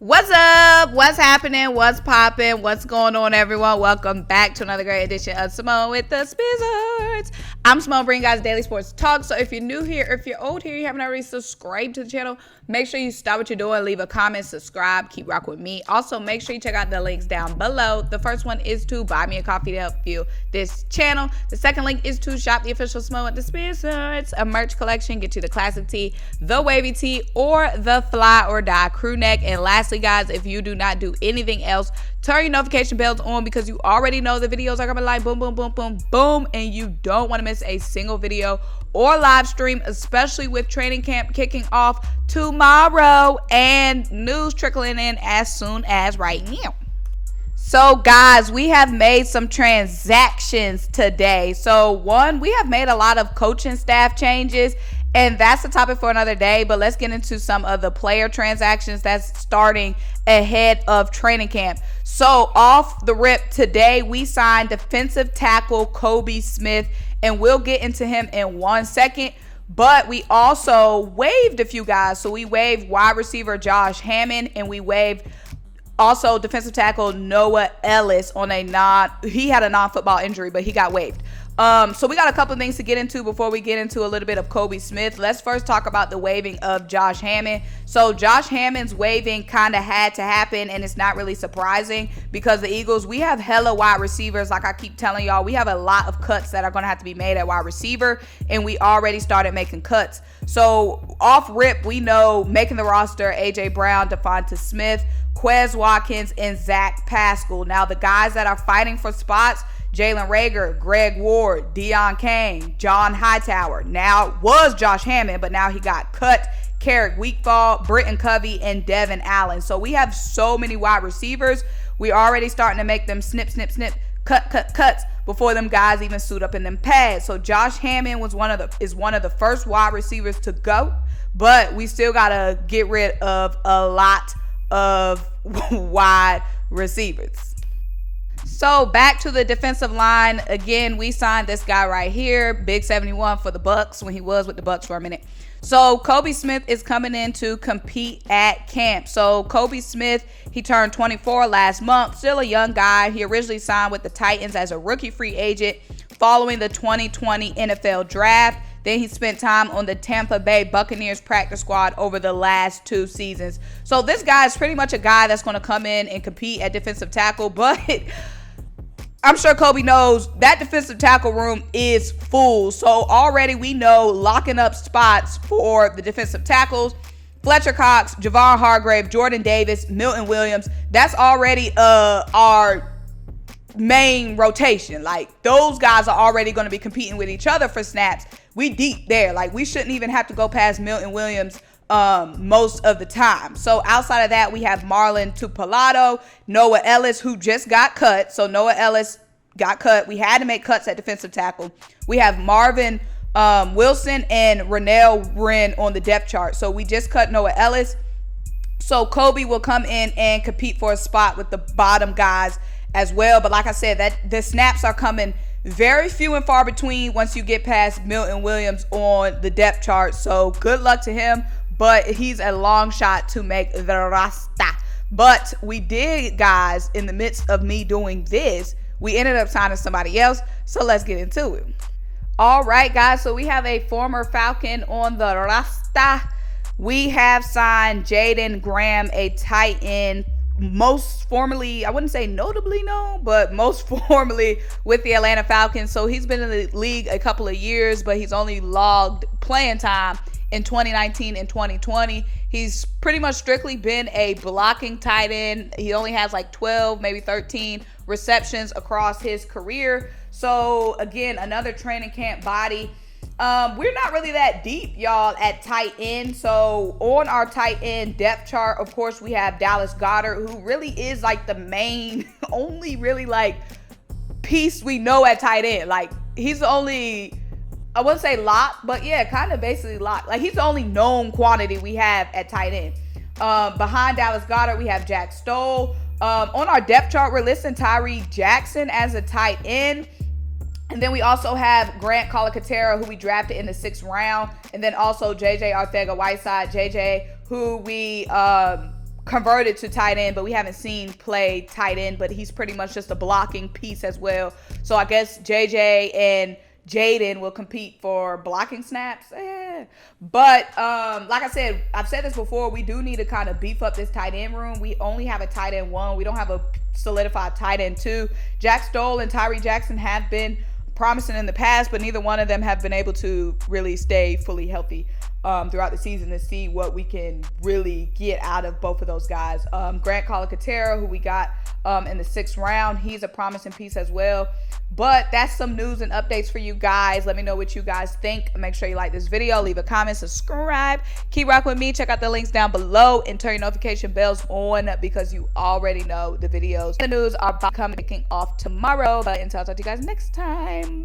What's up? What's happening? What's popping? What's going on, everyone? Welcome back to another great edition of Symone with the Sports. I'm Symone, bringing guys daily sports talk. So if you're new here, if you're old here, you haven't already subscribed to the channel, make sure you stop what you're doing, leave a comment, subscribe, keep rocking with me. Also, make sure you check out the links down below. The first one is to buy me a coffee to help fuel this channel. The second link is to shop the official Symone with the Sports, a merch collection. Get you the classic tee, the wavy tee, or the fly or die crew neck. And lastly, guys, if you do not do anything else, turn your notification bells on, because you already know the videos are coming like boom, boom, boom, boom, boom, and you don't want to miss a single video or live stream, especially with training camp kicking off tomorrow and news trickling in as soon as right now. So guys, we have made some transactions today. So one, we have made a lot of coaching staff changes, and that's the topic for another day, but let's get into some of the player transactions that's starting ahead of training camp. So off the rip today, we signed defensive tackle Kobe Smith, and we'll get into him in 1 second. But we also waived a few guys. So we waived wide receiver Josh Hammond, and we waived also defensive tackle Noah Ellis on he had a non-football injury, but he got waived. So we got a couple of things to get into before we get into a little bit of Kobe Smith. Let's first talk about the waiving of Josh Hammond. So Josh Hammond's waiving kind of had to happen, and it's not really surprising because the Eagles, we have hella wide receivers. Like I keep telling y'all, we have a lot of cuts that are going to have to be made at wide receiver, and we already started making cuts. So off rip, we know making the roster, A.J. Brown, DeVonta Smith, Quez Watkins, and Zach Pascal. Now the guys that are fighting for spots, Jalen Reagor, Greg Ward, Deion Kane, John Hightower. Now was Josh Hammond, but now he got cut. Carrick Weekfall, Britton Covey, and Devin Allen. So we have so many wide receivers. We already starting to make them snip, snip, snip, cuts before them guys even suit up in them pads. So Josh Hammond is one of the first wide receivers to go, but we still gotta get rid of a lot of wide receivers. So back to the defensive line. Again, we signed this guy right here, Big 71 for the Bucks, when he was with the Bucks for a minute. So Kobe Smith is coming in to compete at camp. So Kobe Smith, he turned 24 last month, still a young guy. He originally signed with the Titans as a rookie free agent following the 2020 NFL draft. Then he spent time on the Tampa Bay Buccaneers practice squad over the last 2 seasons. So this guy is pretty much a guy that's going to come in and compete at defensive tackle, but I'm sure Kobe knows that defensive tackle room is full. So already we know locking up spots for the defensive tackles, Fletcher Cox, Javon Hargrave, Jordan Davis, Milton Williams, that's already our main rotation. Like those guys are already going to be competing with each other for snaps. We deep there. Like we shouldn't even have to go past Milton Williams most of the time. So outside of that, we have Marlon Tupalato, Noah Ellis, who just got cut. So Noah Ellis got cut. We had to make cuts at defensive tackle. We have Marvin Wilson and Renell Wren on the depth chart. So we just cut Noah Ellis. So Kobe will come in and compete for a spot with the bottom guys as well. But like I said, that the snaps are coming very few and far between once you get past Milton Williams on the depth chart. So good luck to him, but he's a long shot to make the roster. But we did, guys, in the midst of me doing this, we ended up signing somebody else. So let's get into it. All right, guys. So we have a former Falcon on the roster. We have signed Jaeden Graham, a tight end, most formally, I wouldn't say notably known, but most formally with the Atlanta Falcons. So he's been in the league a couple of years, but he's only logged playing time in 2019 and 2020. He's pretty much strictly been a blocking tight end. He only has like 12, maybe 13 receptions across his career. So again, another training camp body. We're not really that deep, y'all, at tight end. So on our tight end depth chart, of course, we have Dallas Goedert, who really is like the main, only really like piece we know at tight end. Like he's the only, I wouldn't say lock, but yeah, kind of basically lock. Like he's the only known quantity we have at tight end. Behind Dallas Goedert, we have Jack Stoll. On our depth chart, we're listing Tyree Jackson as a tight end. And then we also have Grant Calcaterra, who we drafted in the 6th round. And then also JJ Arcega-Whiteside, JJ, who we converted to tight end, but we haven't seen play tight end, but he's pretty much just a blocking piece as well. So I guess JJ and Jaeden will compete for blocking snaps. But like I said, I've said this before, we do need to kind of beef up this tight end room. We only have a tight end 1. We don't have a solidified tight end 2. Jack Stoll and Tyree Jackson have been promising in the past, but neither one of them have been able to really stay fully healthy throughout the season to see what we can really get out of both of those guys. Grant Calcaterra, who we got in the 6th round, he's a promising piece as well. But that's some news and updates for you guys. Let me know what you guys think. Make sure you like this video, leave a comment, subscribe, keep rocking with me. Check out the links down below and turn your notification bells on, because you already know the videos. The news are kicking off tomorrow. But until I talk to you guys next time.